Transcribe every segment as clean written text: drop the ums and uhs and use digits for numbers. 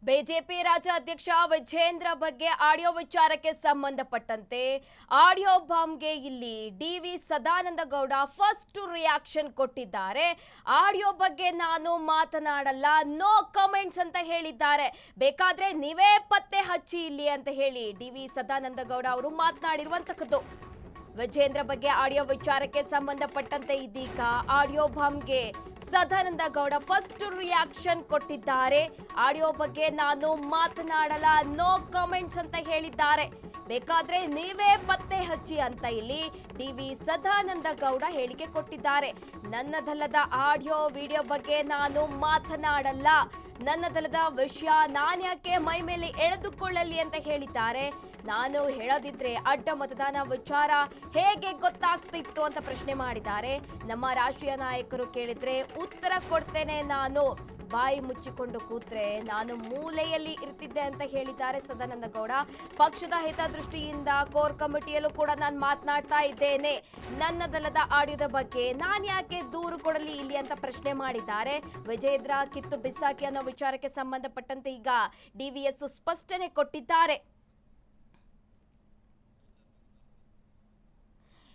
BJP ರಾಜ್ಯಾಧ್ಯಕ್ಷ ವಿಜೇಂದ್ರ ಬಗ್ಗೆ audio ವಿಚಾರಕ್ಕೆ ಸಂಬಂಧಪಟ್ಟಂತೆ ಆಡಿಯೋ ಬಾಂಬ್ಗೆ ಇಲ್ಲಿ DV. Sadananda Gowda first reaction ಕೊಟ್ಟಿದ್ದಾರೆ. ಆಡಿಯೋ ಬಗ್ಗೆ ನಾನು ಮಾತನಾಡಲ್ಲ, ನೋ ಕಮೆಂಟ್ಸ್ ಅಂತ ಹೇಳಿದ್ದಾರೆ. ಬೇಕಾದ್ರೆ ನೀವೇ ಪತ್ತೆ ಹಚ್ಚಿ ಇಲ್ಲಿ ಅಂತ ಹೇಳಿ ಡಿ.ವಿ. ಸದಾನಂದ ಗೌಡ ಅವರು ಮಾತನಾಡಿರುವಂತದ್ದು. ವಿಜೇಂದ್ರ ಬಗ್ಗೆ ಆಡಿಯೋ ವಿಚಾರಕ್ಕೆ ಸಂಬಂಧಪಟ್ಟಂತೆ ಇದೀಗ ಆಡಿಯೋ ಬಾಂಬ್ಗೆ ಸದಾನಂದ ಗೌಡ ಫಸ್ಟ್ ರಿಯಾಕ್ಷನ್ ಕೊಟ್ಟಿದ್ದಾರೆ. ಆಡಿಯೋ ಬಗ್ಗೆ ನಾನು ಮಾತನಾಡಲ್ಲ, ನೋ ಕಮೆಂಟ್ಸ್ ಅಂತ ಹೇಳಿದ್ದಾರೆ. ಬೇಕಾದ್ರೆ ನೀವೇ ಪತ್ತೆ ಹಚ್ಚಿ ಅಂತ ಇಲ್ಲಿ ಡಿ.ವಿ. ಸದಾನಂದ ಗೌಡ ಹೇಳಿಕೆ ಕೊಟ್ಟಿದ್ದಾರೆ. ನನ್ನದಲ್ಲದ ಆಡಿಯೋ ವಿಡಿಯೋ ಬಗ್ಗೆ ನಾನು ಮಾತನಾಡಲ್ಲ, ನನ್ನದಲ್ಲದ ವಿಷಯ ನಾನ್ಯಾಕೆ ಮೈ ಮೇಲೆ ಎಳೆದುಕೊಳ್ಳಲಿ ಅಂತ ಹೇಳಿದ್ದಾರೆ. ನಾನು ಹೇಳದಿದ್ರೆ ಅಡ್ಡ ಮತದಾನ ವಿಚಾರ ಹೇಗೆ ಗೊತ್ತಾಗ್ತಿತ್ತು ಅಂತ ಪ್ರಶ್ನೆ ಮಾಡಿದ್ದಾರೆ. ನಮ್ಮ ರಾಷ್ಟ್ರೀಯ ನಾಯಕರು ಕೇಳಿದ್ರೆ ಉತ್ತರ ಕೊಡ್ತೇನೆ, ನಾನು ಬಾಯಿ ಮುಚ್ಚಿಕೊಂಡು ಕೂತ್ರೆ ನಾನು ಮೂಲೆಯಲ್ಲಿ ಇರ್ತಿದ್ದೆ ಅಂತ ಹೇಳಿದ್ದಾರೆ ಸದಾನಂದ ಗೌಡ. ಪಕ್ಷದ ಹಿತದೃಷ್ಟಿಯಿಂದ ಕೋರ್ ಕಮಿಟಿಯಲ್ಲೂ ಕೂಡ ನಾನು ಮಾತನಾಡ್ತಾ ಇದ್ದೇನೆ. ನನ್ನದಲ್ಲದ ಆಡಿಯೋದ ಬಗ್ಗೆ ನಾನು ಯಾಕೆ ದೂರು ಕೊಡಲಿ ಇಲ್ಲಿ ಅಂತ ಪ್ರಶ್ನೆ ಮಾಡಿದ್ದಾರೆ. ವಿಜೇಂದ್ರ ಕಿತ್ತು ಬಿಸಾಕಿ ಅನ್ನೋ ವಿಚಾರಕ್ಕೆ ಸಂಬಂಧಪಟ್ಟಂತೆ ಈಗ ಡಿ.ವಿ.ಎಸ್ ಸ್ಪಷ್ಟನೆ ಕೊಟ್ಟಿದ್ದಾರೆ.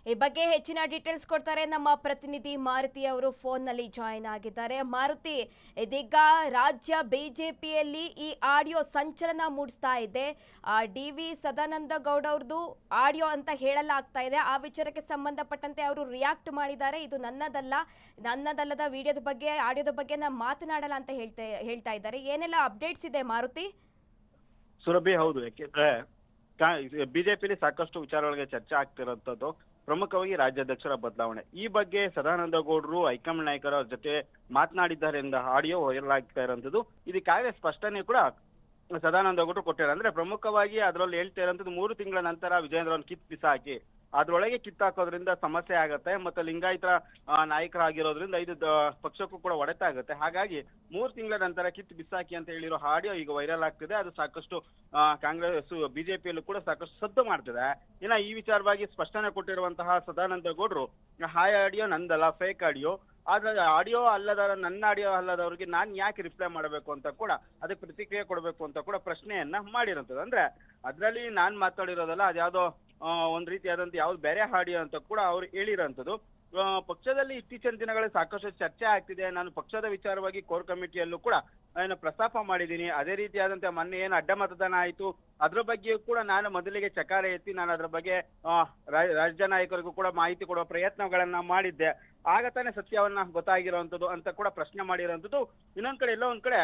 ಈ ಬಗ್ಗೆ ಹೆಚ್ಚಿನ ಡೀಟೇಲ್ಸ್ ಕೊಡ್ತಾರೆ ನಮ್ಮ ಪ್ರತಿನಿಧಿ ಮಾರುತಿ ಅವರು ಫೋನ್ ನಲ್ಲಿ ಜಾಯಿನ್ ಆಗಿದ್ದಾರೆ. ಮಾರುತಿ, ಇದೀಗ ರಾಜ್ಯ ಬಿಜೆಪಿಯಲ್ಲಿ ಈ ಆಡಿಯೋ ಸಂಚಲನ ಮೂಡಿಸ್ತಾ ಇದೆ. ಡಿ.ವಿ. ಸದಾನಂದ ಗೌಡ ಅವ್ರದ್ದು ಆಡಿಯೋ ಅಂತ ಹೇಳಲಾಗ್ತಾ ಇದೆ. ಆ ವಿಚಾರಕ್ಕೆ ಸಂಬಂಧಪಟ್ಟಂತೆ ಅವರು ರಿಯಾಕ್ಟ್ ಮಾಡಿದ್ದಾರೆ. ಇದು ನನ್ನದಲ್ಲದ ವಿಡಿಯೋದ ಬಗ್ಗೆ, ಆಡಿಯೋದ ಬಗ್ಗೆ ನಾನು ಮಾತನಾಡಲ್ಲ ಅಂತ ಹೇಳ್ತಾ ಇದ್ದಾರೆ. ಏನೆಲ್ಲ ಅಪ್ಡೇಟ್ಸ್ ಇದೆ ಮಾರುತಿ? ಸುರಭಿ, ಹೌದು. ಯಾಕೆಂದ್ರೆ ಬಿಜೆಪಿಲಿ ಸಾಕಷ್ಟು ವಿಚಾರಗಳಿಗೆ ಚರ್ಚೆ ಆಗ್ತಿರೋಂಥದ್ದು, ಪ್ರಮುಖವಾಗಿ ರಾಜ್ಯಾಧ್ಯಕ್ಷರ ಬದಲಾವಣೆ. ಈ ಬಗ್ಗೆ ಸದಾನಂದ ಗೌಡರು ಹೈಕಮಾಂಡ್ ನಾಯಕರ ಜೊತೆ ಮಾತನಾಡಿದ್ದಾರೆ ಎಂದ ಆಡಿಯೋ ವೈರಲ್ ಆಗ್ತಾ ಇರೋಂಥದ್ದು. ಇದಕ್ಕಾಗಲೇ ಸ್ಪಷ್ಟನೆ ಕೂಡ ಸದಾನಂದ ಗೌಡರು ಕೊಟ್ಟಿದ್ದಾರೆ. ಅಂದ್ರೆ ಪ್ರಮುಖವಾಗಿ ಅದರಲ್ಲಿ ಹೇಳ್ತಾ ಇರೋಂಥದ್ದು 3 ತಿಂಗಳ ನಂತರ ವಿಜೇಂದ್ರವನ್ನು ಕಿತ್ತು ಬಿಸಾಕಿ, ಅದ್ರೊಳಗೆ ಕಿತ್ತಾಕೋದ್ರಿಂದ ಸಮಸ್ಯೆ ಆಗತ್ತೆ, ಮತ್ತೆ ಲಿಂಗಾಯತರ ನಾಯಕರಾಗಿರೋದ್ರಿಂದ ಇದು ಪಕ್ಷಕ್ಕೂ ಕೂಡ ಹೊಡೆತ ಆಗುತ್ತೆ. ಹಾಗಾಗಿ 3 ತಿಂಗಳ ನಂತರ ಕಿತ್ತು ಬಿಸಾಕಿ ಅಂತ ಹೇಳಿರೋ ಆಡಿಯೋ ಈಗ ವೈರಲ್ ಆಗ್ತಿದೆ. ಅದು ಸಾಕಷ್ಟು ಕಾಂಗ್ರೆಸ್ ಬಿಜೆಪಿಯಲ್ಲೂ ಕೂಡ ಸಾಕಷ್ಟು ಸದ್ದು ಮಾಡ್ತಿದೆ. ಇನ್ನ ಈ ವಿಚಾರವಾಗಿ ಸ್ಪಷ್ಟನೆ ಕೊಟ್ಟಿರುವಂತಹ ಸದಾನಂದ ಗೌಡರು, ಹಾಯ್ ಆಡಿಯೋ ನಂದಲ್ಲ, ಫೇಕ್ ಆಡಿಯೋ, ಆದ್ರೆ ಆಡಿಯೋ ನನ್ನ ಆಡಿಯೋ ಅಲ್ಲದವ್ರಿಗೆ ನಾನು ಯಾಕೆ ರಿಪ್ಲೈ ಮಾಡಬೇಕು ಅಂತ ಕೂಡ, ಅದಕ್ಕೆ ಪ್ರತಿಕ್ರಿಯೆ ಕೊಡಬೇಕು ಅಂತ ಕೂಡ ಪ್ರಶ್ನೆಯನ್ನ ಮಾಡಿರೋಂಥದ್ದು. ಅಂದ್ರೆ ಅದ್ರಲ್ಲಿ ನಾನ್ ಮಾತಾಡಿರೋದಲ್ಲ, ಅದ್ಯಾವುದೋ ಒಂದ್ ರೀತಿಯಾದಂತ ಯಾವ್ದು ಬೇರೆ ಆಡಿಯೋ ಅಂತ ಕೂಡ ಅವ್ರು ಹೇಳಿರೋಂಥದ್ದು. ಪಕ್ಷದಲ್ಲಿ ಇತ್ತೀಚಿನ ದಿನಗಳಲ್ಲಿ ಸಾಕಷ್ಟು ಚರ್ಚೆ ಆಗ್ತಿದೆ. ನಾನು ಪಕ್ಷದ ವಿಚಾರವಾಗಿ ಕೋರ್ ಕಮಿಟಿಯಲ್ಲೂ ಕೂಡ ನಾನು ಪ್ರಸ್ತಾಪ ಮಾಡಿದ್ದೀನಿ. ಅದೇ ರೀತಿಯಾದಂತೆ ಮೊನ್ನೆ ಏನು ಅಡ್ಡ ಮತದಾನ ಆಯಿತು, ಅದ್ರ ಬಗ್ಗೆಯೂ ಕೂಡ ನಾನು ಮೊದಲಿಗೆ ಚಕಾರ ಎತ್ತಿ ನಾನು ಅದ್ರ ಬಗ್ಗೆ ರಾಜ್ಯ ನಾಯಕರಿಗೂ ಕೂಡ ಮಾಹಿತಿ ಕೊಡುವ ಪ್ರಯತ್ನಗಳನ್ನ ಮಾಡಿದ್ದೆ. ಆಗ ತಾನೇ ಸತ್ಯವನ್ನ ಗೊತ್ತಾಗಿರುವಂಥದ್ದು ಅಂತ ಕೂಡ ಪ್ರಶ್ನೆ ಮಾಡಿರುವಂಥದ್ದು. ಇನ್ನೊಂದ್ ಕಡೆ ಎಲ್ಲೋ ಒಂದ್ ಕಡೆ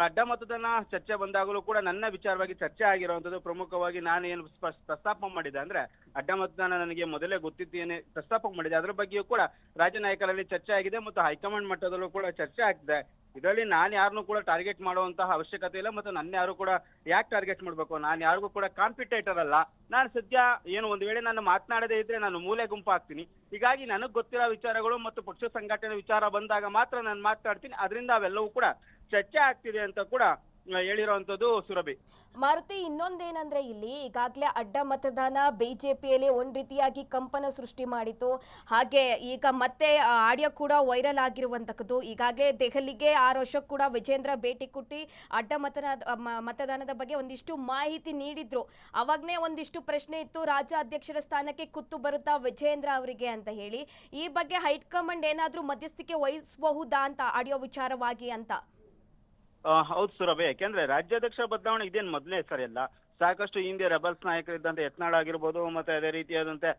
ಅಡ್ಡ ಮತದಾನ ಚರ್ಚೆ ಬಂದಾಗಲೂ ಕೂಡ ನನ್ನ ವಿಚಾರವಾಗಿ ಚರ್ಚೆ ಆಗಿರುವಂಥದ್ದು. ಪ್ರಮುಖವಾಗಿ ನಾನು ಏನು ಪ್ರಸ್ತಾಪ ಮಾಡಿದೆ ಅಂದ್ರೆ, ಅಡ್ಡ ಮತದಾನ ನನಗೆ ಮೊದಲೇ ಗೊತ್ತಿದ್ದೇನೆ ಪ್ರಸ್ತಾಪ ಮಾಡಿದೆ. ಅದ್ರ ಬಗ್ಗೆಯೂ ಕೂಡ ರಾಜ್ಯ ನಾಯಕರಲ್ಲಿ ಚರ್ಚೆ ಆಗಿದೆ ಮತ್ತು ಹೈಕಮಾಂಡ್ ಮಟ್ಟದಲ್ಲೂ ಕೂಡ ಚರ್ಚೆ ಆಗ್ತಿದೆ. ಇದರಲ್ಲಿ ನಾನು ಯಾರನ್ನೂ ಕೂಡ ಟಾರ್ಗೆಟ್ ಮಾಡುವಂತಹ ಅವಶ್ಯಕತೆ ಇಲ್ಲ, ಮತ್ತು ನನ್ನ ಯಾರು ಕೂಡ ಯಾಕೆ ಟಾರ್ಗೆಟ್ ಮಾಡಬೇಕು? ನಾನು ಯಾರಿಗೂ ಕೂಡ ಕಾಂಪಿಟೇಟರ್ ಅಲ್ಲ. ನಾನು ಸದ್ಯ ಏನು ಒಂದು ವೇಳೆ ನಾನು ಮಾತನಾಡದೇ ಇದ್ರೆ ನಾನು ಮೂಲೆ ಗುಂಪು ಆಗ್ತೀನಿ. ಹೀಗಾಗಿ ನನಗೆ ಗೊತ್ತಿರೋ ವಿಚಾರಗಳು ಮತ್ತು ಪಕ್ಷ ಸಂಘಟನೆ ವಿಚಾರ ಬಂದಾಗ ಮಾತ್ರ ನಾನು ಮಾತನಾಡ್ತೀನಿ. ಅದರಿಂದ ಅವೆಲ್ಲವೂ ಕೂಡ ಚರ್ಚೆ ಆಗ್ತಿದೆ ಅಂತ ಕೂಡ ಹೇಳಿರುವಂತದ್ದು. ಸುರಭಿ, ಮಾರುತಿ, ಇನ್ನೊಂದೇನಂದ್ರೆ ಇಲ್ಲಿ ಈಗಾಗಲೇ ಅಡ್ಡ ಮತದಾನ ಬಿಜೆಪಿಯಲ್ಲಿ ಒಂದ್ ರೀತಿಯಾಗಿ ಕಂಪನ ಸೃಷ್ಟಿ ಮಾಡಿತು. ಹಾಗೆ ಈಗ ಮತ್ತೆ ಆಡಿಯೋ ಕೂಡ ವೈರಲ್ ಆಗಿರುವಂತದ್ದು. ಈಗಾಗಲೇ ದೆಹಲಿಗೆ 6 ವರ್ಷಕ್ಕೆ ಕೂಡ ವಿಜೇಂದ್ರ ಭೇಟಿ ಕೊಟ್ಟು ಅಡ್ಡ ಮತದಾನದ ಬಗ್ಗೆ ಒಂದಿಷ್ಟು ಮಾಹಿತಿ ನೀಡಿದ್ರು. ಅವಾಗನೇ ಒಂದಿಷ್ಟು ಪ್ರಶ್ನೆ ಇತ್ತು, ರಾಜ್ಯ ಅಧ್ಯಕ್ಷರ ಸ್ಥಾನಕ್ಕೆ ಕುತ್ತು ಬರುತ್ತಾ ವಿಜೇಂದ್ರ ಅವರಿಗೆ ಅಂತ ಹೇಳಿ. ಈ ಬಗ್ಗೆ ಹೈಕಮಾಂಡ್ ಏನಾದ್ರೂ ಮಧ್ಯಸ್ಥಿಕೆ ವಹಿಸಬಹುದಾ ಅಂತ ಆಡಿಯೋ ವಿಚಾರವಾಗಿ ಅಂತ? ಹೌದು ಸುರಭಿ, ಯಾಕೆಂದ್ರೆ ರಾಜ್ಯಾಧ್ಯಕ್ಷ ಬದಲಾವಣೆ ಇದೇನು ಮೊದಲನೇ ಸರಿ ಅಲ್ಲ. ಸಾಕಷ್ಟು ಹಿಂದೆ ರೆಬಲ್ಸ್ ನಾಯಕರಿದ್ದಂತೆ ಯತ್ನಾಳ್ ಆಗಿರ್ಬೋದು, ಮತ್ತೆ ಅದೇ ರೀತಿಯಾದಂತೆ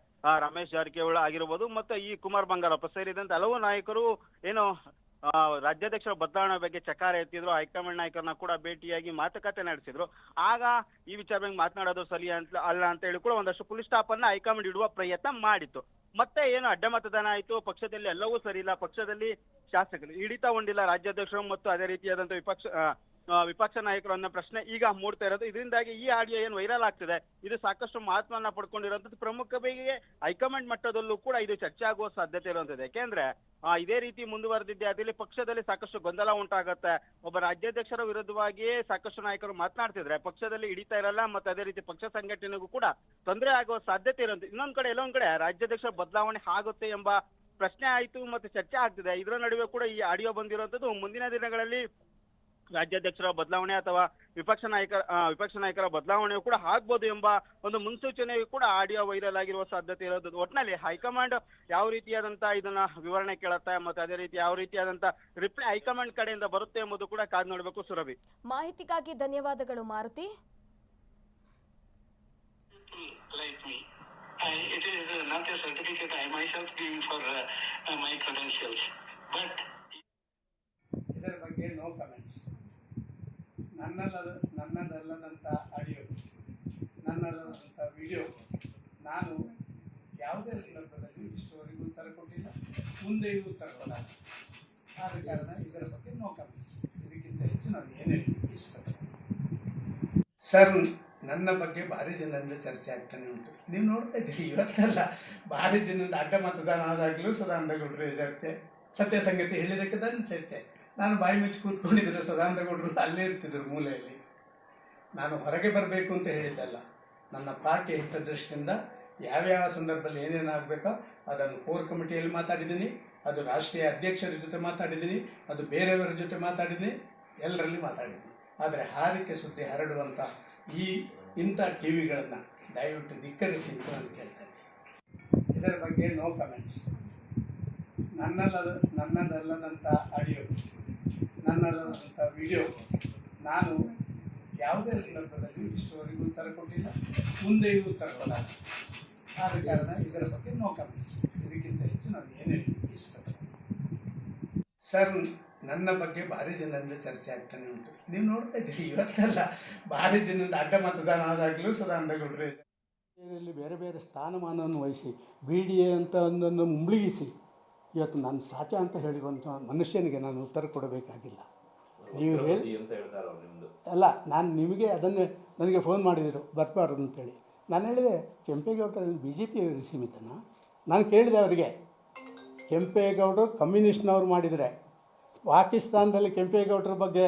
ರಮೇಶ್ ಜಾರಕಿಹೊಳಿ ಆಗಿರ್ಬೋದು, ಮತ್ತೆ ಈ ಕುಮಾರ್ ಬಂಗಾರಪ್ಪ ಸೇರಿದಂತೆ ಹಲವು ನಾಯಕರು ಏನು ರಾಜ್ಯಾಧ್ಯಕ್ಷರ ಬದಲಾವಣೆ ಬಗ್ಗೆ ಚಕಾರ ಎತ್ತಿದ್ರು. ಹೈಕಮಾಂಡ್ ನಾಯಕರನ್ನ ಕೂಡ ಭೇಟಿಯಾಗಿ ಮಾತುಕತೆ ನಡೆಸಿದ್ರು. ಆಗ ಈ ವಿಚಾರ ಬಗ್ಗೆ ಮಾತನಾಡೋದು ಸರಿ ಅಲ್ಲ ಅಂತ ಹೇಳಿ ಕೂಡ ಒಂದಷ್ಟು ಫುಲ್ ಸ್ಟಾಪ್ ಅನ್ನ ಹೈಕಮಾಂಡ್ ಇಡುವ ಪ್ರಯತ್ನ ಮಾಡಿತ್ತು. ಮತ್ತೆ ಏನು ಅಡ್ಡ ಮತದಾನ ಆಯಿತು, ಪಕ್ಷದಲ್ಲಿ ಎಲ್ಲವೂ ಸರಿ ಇಲ್ಲ, ಪಕ್ಷದಲ್ಲಿ ಶಾಸಕರು ಹಿಡಿತಾ ಹೊಂದಿಲ್ಲ ರಾಜ್ಯಾಧ್ಯಕ್ಷರು ಮತ್ತು ಅದೇ ರೀತಿಯಾದಂಥ ವಿಪಕ್ಷ ನಾಯಕರು ಅನ್ನೋ ಪ್ರಶ್ನೆ ಈಗ ಮೂಡ್ತಾ ಇರೋದು. ಇದರಿಂದಾಗಿ ಈ ಆಡಿಯೋ ಏನು ವೈರಲ್ ಆಗ್ತಿದೆ, ಇದು ಸಾಕಷ್ಟು ಮಹತ್ವನ ಪಡ್ಕೊಂಡಿರುವಂಥದ್ದು. ಪ್ರಮುಖವಾಗಿ ಹೈಕಮಾಂಡ್ ಮಟ್ಟದಲ್ಲೂ ಕೂಡ ಇದು ಚರ್ಚೆ ಆಗುವ ಸಾಧ್ಯತೆ ಇರುವಂಥದ್ದು. ಯಾಕೆಂದ್ರೆ ಇದೇ ರೀತಿ ಮುಂದುವರೆದಿದ್ದೆ ಅದಲ್ಲಿ ಪಕ್ಷದಲ್ಲಿ ಸಾಕಷ್ಟು ಗೊಂದಲ ಉಂಟಾಗತ್ತೆ. ಒಬ್ಬ ರಾಜ್ಯಾಧ್ಯಕ್ಷರ ವಿರುದ್ಧವಾಗಿಯೇ ಸಾಕಷ್ಟು ನಾಯಕರು ಮಾತನಾಡ್ತಿದ್ರೆ ಪಕ್ಷದಲ್ಲಿ ಹಿಡಿತಾ ಇರಲ್ಲ, ಮತ್ತೆ ಅದೇ ರೀತಿ ಪಕ್ಷ ಸಂಘಟನೆಗೂ ಕೂಡ ತೊಂದರೆ ಆಗುವ ಸಾಧ್ಯತೆ ಇರುವಂಥದ್ದು. ಇನ್ನೊಂದ್ ಕಡೆ ಎಲ್ಲೊಂದ್ ಕಡೆ ರಾಜ್ಯಾಧ್ಯಕ್ಷರ ಬದಲಾವಣೆ ಆಗುತ್ತೆ ಎಂಬ ಪ್ರಶ್ನೆ ಆಯಿತು ಮತ್ತೆ ಚರ್ಚೆ ಆಗ್ತಿದೆ. ಇದರ ನಡುವೆ ಕೂಡ ಈ ಆಡಿಯೋ ಬಂದಿರುವಂಥದ್ದು. ಮುಂದಿನ ದಿನಗಳಲ್ಲಿ ರಾಜ್ಯಾಧ್ಯಕ್ಷರ ಬದಲಾವಣೆ ಅಥವಾ ವಿಪಕ್ಷ ನಾಯಕರ ಬದಲಾವಣೆಯೂ ಕೂಡ ಆಗ್ಬೋದು ಎಂಬ ಒಂದು ಮುನ್ಸೂಚನೆಯೂ ಕೂಡ ಆಡಿಯೋ ವೈರಲ್ ಆಗಿರುವ ಸಾಧ್ಯತೆ ಇರೋದು. ಒಟ್ಟಿನಲ್ಲಿ ಹೈಕಮಾಂಡ್ ಯಾವ ರೀತಿಯಾದಂತ ಇದನ್ನ ವಿವರಣೆ ಕೇಳುತ್ತೆ ಮತ್ತೆ ಅದೇ ರೀತಿ ಯಾವ ರೀತಿಯಾದಂತ ರಿಪ್ಲೈ ಹೈಕಮಾಂಡ್ ಕಡೆಯಿಂದ ಬರುತ್ತೆ ಎಂಬುದು ಕೂಡ ಕಾದು ನೋಡಬೇಕು. ಸುರಭಿ, ಮಾಹಿತಿಗಾಗಿ ಧನ್ಯವಾದಗಳು Maruti. Like me. It is not a certificate I myself giving for my credentials, but ಇದರ ಬಗ್ಗೆ ನೋ ಕಮೆಂಟ್ಸ್. ನನ್ನದಲ್ಲದಂಥ ಆಡಿಯೋ, ನನ್ನದಲ್ಲದಂಥ ವಿಡಿಯೋ ನಾನು ಯಾವುದೇ ಸಂದರ್ಭದಲ್ಲಿ ಇಷ್ಟವರೆಗೂ ಉತ್ತರ ಕೊಟ್ಟಿಲ್ಲ, ಮುಂದೆಯೂ ಉತ್ತರ ಕೊಡಲ್ಲ. ಆದ ಕಾರಣ ಇದರ ಬಗ್ಗೆ ನೋ ಕಮೆಂಟ್ಸ್. ಇದಕ್ಕಿಂತ ಹೆಚ್ಚು ನಾನು ಏನು ಹೇಳಲಿಕ್ಕೆ ಇಷ್ಟಪಡ್ತೀನಿ. ಸರ್, ನನ್ನ ಬಗ್ಗೆ ಭಾರಿ ದಿನದಿಂದ ಚರ್ಚೆ ಆಗ್ತಾನೆ ಉಂಟು. ನೀವು ನೋಡ್ತಾ ಇದ್ದೀರಿ, ಇವತ್ತಲ್ಲ ಭಾರಿ ದಿನದಿಂದ ಅಡ್ಡ ಮತದಾನ ಆದಾಗಲೂ ಸದಾನಂದಗೌಡರ ಚರ್ಚೆ, ಸತ್ಯ ಸಂಗತಿ ಹೇಳಿದ್ದಕ್ಕೆ ತಾನೇ ಚರ್ಚೆ. ನಾನು ಬಾಯಿ ಮುಚ್ಚಿ ಕೂತ್ಕೊಂಡಿದ್ದರೆ ಸದಾನಂದಗೌಡರು ಅಲ್ಲೇ ಇರ್ತಿದ್ರು ಮೂಲೆಯಲ್ಲಿ. ನಾನು ಹೊರಗೆ ಬರಬೇಕು ಅಂತ ಹೇಳಿದ್ದಲ್ಲ, ನನ್ನ ಪಾರ್ಟಿ ಹಿತದೃಷ್ಟಿಯಿಂದ ಯಾವ್ಯಾವ ಸಂದರ್ಭದಲ್ಲಿ ಏನೇನಾಗಬೇಕೋ ಅದನ್ನು ಕೋರ್ ಕಮಿಟಿಯಲ್ಲಿ ಮಾತಾಡಿದ್ದೀನಿ, ಅದು ರಾಷ್ಟ್ರೀಯ ಅಧ್ಯಕ್ಷರ ಜೊತೆ ಮಾತಾಡಿದ್ದೀನಿ, ಅದು ಬೇರೆಯವರ ಜೊತೆ ಮಾತಾಡಿದ್ದೀನಿ, ಎಲ್ಲರಲ್ಲಿ ಮಾತಾಡಿದ್ದೀನಿ. ಆದರೆ ಹಾರಿಕೆ ಸುದ್ದಿ ಹರಡುವಂಥ ಇಂಥ ಟಿ ವಿಗಳನ್ನು ದಯವಿಟ್ಟು ಧಿಕ್ಕರಿಸಿ ಅಂತ ನಾನು ಕೇಳ್ತಾ ಇದ್ದೀನಿ. ಇದರ ಬಗ್ಗೆ ನೋ ಕಮೆಂಟ್ಸ್. ನನ್ನದಲ್ಲದಂಥ ಆಡಿಯೋ, ನನ್ನದಲ್ಲದಂಥ ವಿಡಿಯೋ ನಾನು ಯಾವುದೇ ಸಂದರ್ಭದಲ್ಲಿ ಇಷ್ಟವರೆಗೂ ಉತ್ತರ ಕೊಟ್ಟಿಲ್ಲ, ಮುಂದೆಯೂ ಉತ್ತರ ಕೊಡಲ್ಲ. ಆದ ಕಾರಣ ಇದರ ಬಗ್ಗೆ ನೋ ಕಮೆಂಟ್ಸ್. ಇದಕ್ಕಿಂತ ಹೆಚ್ಚು ನಾನು ಏನು ಹೇಳಲಿಕ್ಕೆ ಇಷ್ಟಪಡ್ತೀನಿ. ಸರ್, ನನ್ನ ಬಗ್ಗೆ ಭಾರಿ ದಿನದಿಂದ ಚರ್ಚೆ ಆಗ್ತಾನೆ ಉಂಟು. ನೀವು ನೋಡ್ತಾ ಇದ್ದೀರಿ, ಇವತ್ತಲ್ಲ ಭಾರಿ ದಿನದಿಂದ ಅಡ್ಡ ಮತದಾನ ಆದಾಗಲೂ ಸದಾನಂದಗೌಡರೇ ಇದರಲ್ಲಿ ಬೇರೆ ಬೇರೆ ಸ್ಥಾನಮಾನವನ್ನು ವಹಿಸಿ BDA ಅಂತ ಒಂದನ್ನು ಮುಳುಗಿಸಿ ಇವತ್ತು ನಾನು ಸಾಚ ಅಂತ ಹೇಳಿರುವಂಥ ಮನುಷ್ಯನಿಗೆ ನಾನು ಉತ್ತರ ಕೊಡಬೇಕಾಗಿಲ್ಲ. ನೀವು ಹೇಳಿ ಅಲ್ಲ, ನಾನು ನಿಮಗೆ ಅದನ್ನೇ ನನಗೆ ಫೋನ್ ಮಾಡಿದರು ಬರಬಾರ್ದು ಅಂತೇಳಿ. ನಾನು ಹೇಳಿದೆ ಕೆಂಪೇಗೌಡರು BJP ಅವರಿಗೆ ಸೀಮಿತನ. ನಾನು ಕೇಳಿದೆ ಅವರಿಗೆ, ಕೆಂಪೇಗೌಡರು ಕಮ್ಯುನಿಸ್ಟ್ನವ್ರು ಮಾಡಿದರೆ ಪಾಕಿಸ್ತಾನದಲ್ಲಿ ಕೆಂಪೇಗೌಡರ ಬಗ್ಗೆ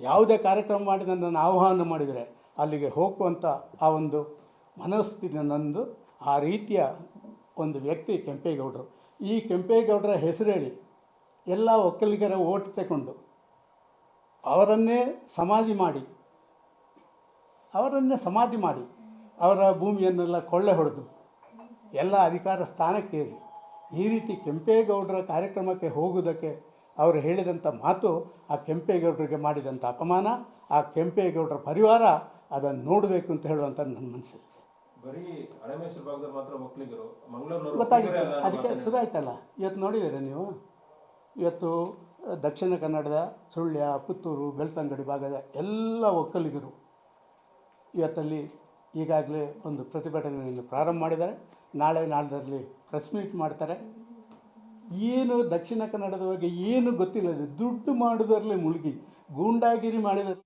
ಯಾವುದೇ ಕಾರ್ಯಕ್ರಮ ಮಾಡಿ ನನ್ನನ್ನು ಆಹ್ವಾನ ಮಾಡಿದರೆ ಅಲ್ಲಿಗೆ ಹೋಗುವಂಥ ಆ ಒಂದು ಮನಸ್ಥಿತಿ ನಂದು. ಆ ರೀತಿಯ ಒಂದು ವ್ಯಕ್ತಿ ಕೆಂಪೇಗೌಡರು. ಈ ಕೆಂಪೇಗೌಡರ ಹೆಸರು ಹೇಳಿ ಎಲ್ಲ ಒಕ್ಕಲಿಗರ ಓಟ್ ತಗೊಂಡು ಅವರನ್ನೇ ಸಮಾಧಿ ಮಾಡಿ ಅವರ ಭೂಮಿಯನ್ನೆಲ್ಲ ಕೊಳ್ಳೆ ಹೊಡೆದು ಎಲ್ಲ ಅಧಿಕಾರ ಸ್ಥಾನಕ್ಕೇರಿ ಈ ರೀತಿ ಕೆಂಪೇಗೌಡರ ಕಾರ್ಯಕ್ರಮಕ್ಕೆ ಹೋಗುವುದಕ್ಕೆ ಅವರು ಹೇಳಿದಂಥ ಮಾತು ಆ ಕೆಂಪೇಗೌಡರಿಗೆ ಮಾಡಿದಂಥ ಅಪಮಾನ. ಆ ಕೆಂಪೇಗೌಡರ ಪರಿವಾರ ಅದನ್ನು ನೋಡಬೇಕು ಅಂತ ಹೇಳುವಂಥ ನನ್ನ ಮನಸ್ಸಿದೆ. ಗೊತ್ತಾಗಿತ್ತು, ಅದಕ್ಕೆ ಶುರು ಆಯ್ತಲ್ಲ. ಇವತ್ತು ನೋಡಿದ್ದೀರ ನೀವು, ಇವತ್ತು ದಕ್ಷಿಣ ಕನ್ನಡದ ಸುಳ್ಯ, ಪುತ್ತೂರು, ಬೆಳ್ತಂಗಡಿ ಭಾಗದ ಎಲ್ಲ ಒಕ್ಕಲಿಗರು ಇವತ್ತಲ್ಲಿ ಈಗಾಗಲೇ ಒಂದು ಪ್ರತಿಭಟನೆಯನ್ನು ಪ್ರಾರಂಭ ಮಾಡಿದ್ದಾರೆ. ನಾಳೆದಲ್ಲಿ ಪ್ರೆಸ್ ಮೀಟ್ ಮಾಡ್ತಾರೆ. ಏನು ದಕ್ಷಿಣ ಕನ್ನಡದ ಬಗ್ಗೆ ಏನು ಗೊತ್ತಿಲ್ಲ, ದುಡ್ಡು ಮಾಡೋದರಲ್ಲೇ ಮುಳುಗಿ ಗೂಂಡಾಗಿರಿ ಮಾಡಿದರೆ